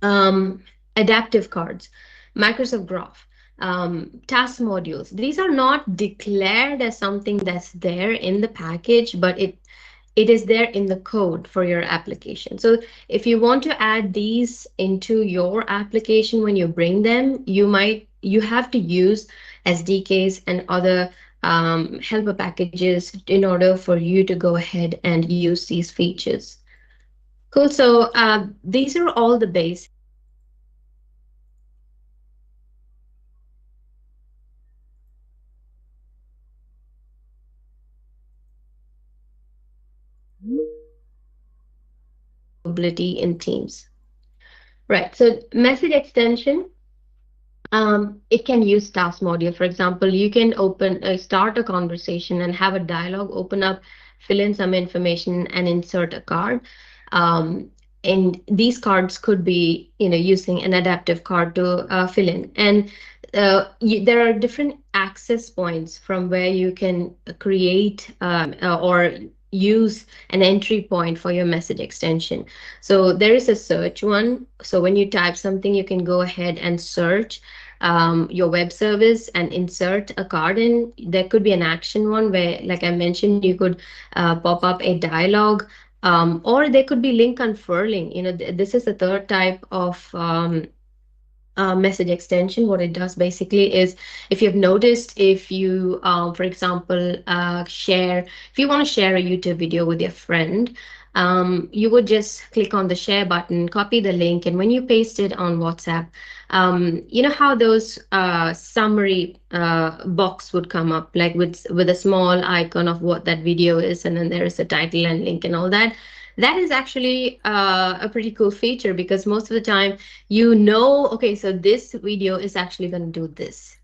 um, adaptive cards, Microsoft Graph, task modules. These are not declared as something that's there in the package, but it is there in the code for your application. So if you want to add these into your application when you bring them, you have to use SDKs and other helper packages in order for you to go ahead and use these features. Cool. So these are all the basics. Ability in Teams. Right. So message extension, it can use task module. For example, you can start a conversation and have a dialogue, open up, fill in some information, and insert a card. Um, and these cards could be, using an adaptive card to fill in. And there are different access points from where you can create or use an entry point for your message extension. So there is a search one. So when you type something, you can go ahead and search your web service and insert a card in. There could be an action one where, like I mentioned, you could pop up a dialogue, or there could be link unfurling. This is the third type of message extension. What it does basically is, if you've noticed, if you, for example, if you want to share a YouTube video with your friend, you would just click on the share button, copy the link, and when you paste it on WhatsApp, you know how those summary box would come up, like with a small icon of what that video is, and then there is a title and link and all that. That is actually a pretty cool feature, because most of the time, okay, so this video is actually going to do this,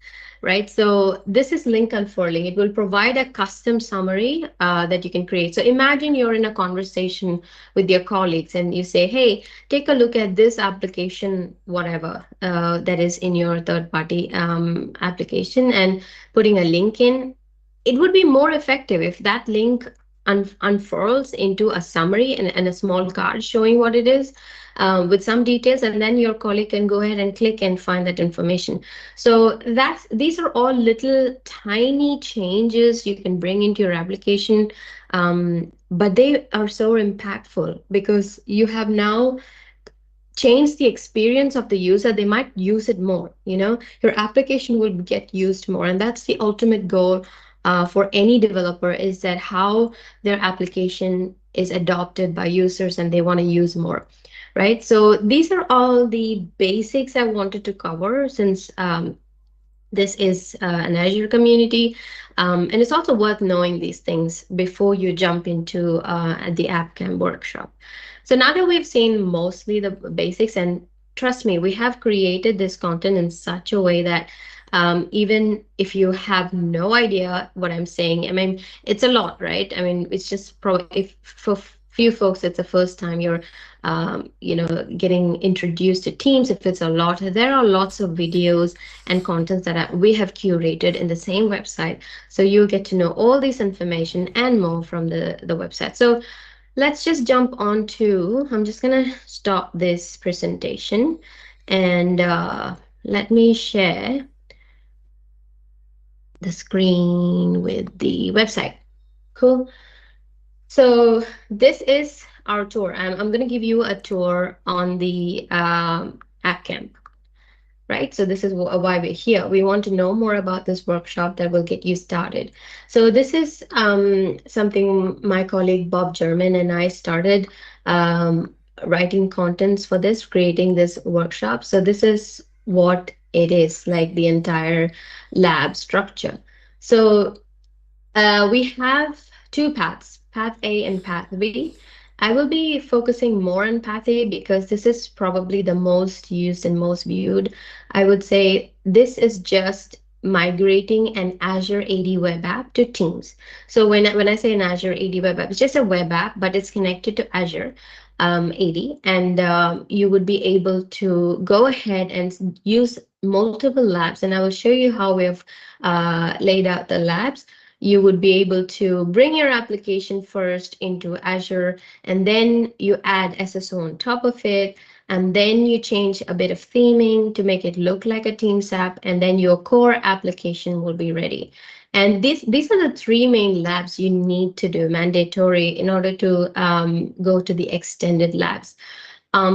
right? So this is link unfurling. It will provide a custom summary that you can create. So imagine you're in a conversation with your colleagues and you say, hey, take a look at this application, whatever, that is in your third party application, and putting a link in. It would be more effective if that link unfurls into a summary and a small card showing what it is, with some details, and then your colleague can go ahead and click and find that information. So these are all little tiny changes you can bring into your application, but they are so impactful because you have now changed the experience of the user. They might use it more. Your application will get used more, and that's the ultimate goal for any developer, is that how their application is adopted by users and they want to use more. Right. So these are all the basics I wanted to cover, since this is an Azure community. And it's also worth knowing these things before you jump into the App Camp workshop. So now that we've seen mostly the basics, and trust me, we have created this content in such a way that even if you have no idea what I'm saying, I mean, it's a lot, right? I mean, it's just probably, if for few folks it's the first time you're getting introduced to Teams, if it's a lot, there are lots of videos and contents that we have curated in the same website. So you'll get to know all this information and more from the website. So let's just jump on to, I'm just going to stop this presentation, and let me share the screen with the website. Cool. So this is our tour. I'm going to give you a tour on the App Camp. Right? So this is why we're here. We want to know more about this workshop that will get you started. So this is something my colleague Bob German and I started writing contents for this, creating this workshop. So this is what it is, like the entire lab structure. So we have two paths, Path A and Path B. I will be focusing more on Path A because this is probably the most used and most viewed. I would say this is just migrating an Azure AD web app to Teams. So when I say an Azure AD web app, it's just a web app, but it's connected to Azure AD, and you would be able to go ahead and use multiple labs. And I will show you how we have laid out the labs. You would be able to bring your application first into Azure, and then you add SSO on top of it. and then you change a bit of theming to make it look like a Teams app, and then your core application will be ready. And these are the three main labs you need to do mandatory in order to go to the extended labs.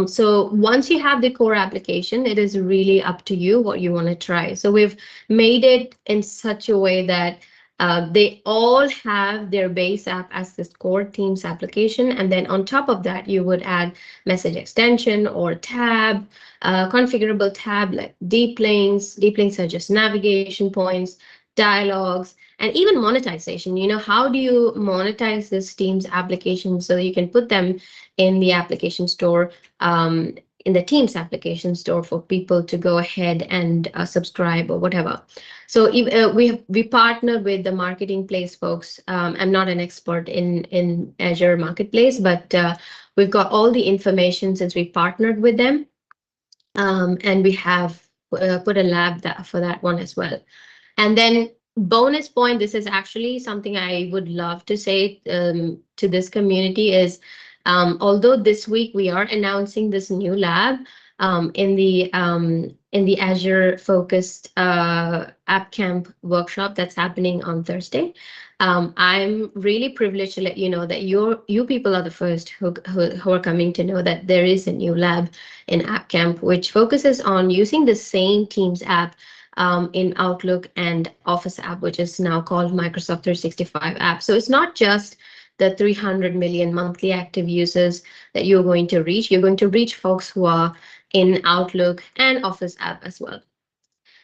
So once you have the core application, it is really up to you what you want to try. So we've made it in such a way that they all have their base app as this core Teams application. And then on top of that, you would add message extension or tab, configurable tab like deep links. Deep links are just navigation points, dialogues, and even monetization. How do you monetize this Teams application so you can put them in the application store, in the Teams application store for people to go ahead and subscribe or whatever. So we partnered with the Marketplace folks. I'm not an expert in Azure Marketplace, but we've got all the information since we partnered with them, and we have put a lab for that one as well. And then bonus point, this is actually something I would love to say to this community is, although this week we are announcing this new lab in the Azure focused App Camp workshop that's happening on Thursday. I'm really privileged to let you know that you people are the first who are coming to know that there is a new lab in App Camp, which focuses on using the same Teams app in Outlook and Office app, which is now called Microsoft 365 app. So it's not just the 300 million monthly active users that you're going to reach. You're going to reach folks who are in Outlook and Office app as well.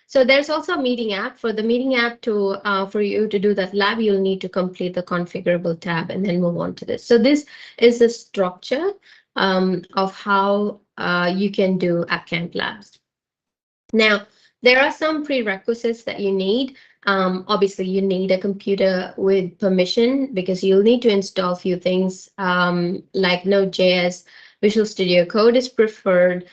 So there's also a meeting app. For the meeting app for you to do that lab, you'll need to complete the configurable tab and then move on to this. So this is the structure of how you can do AppCamp labs. Now, there are some prerequisites that you need. Obviously, you need a computer with permission because you'll need to install a few things like Node.js. Visual Studio Code is preferred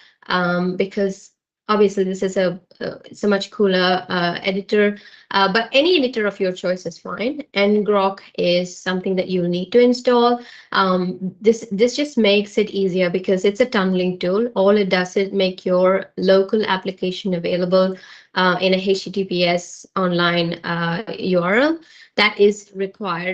because obviously this is it's a much cooler editor, but any editor of your choice is fine. And Grok is something that you'll need to install. This just makes it easier because it's a tunneling tool. All it does is make your local application available in a HTTPS online URL that is required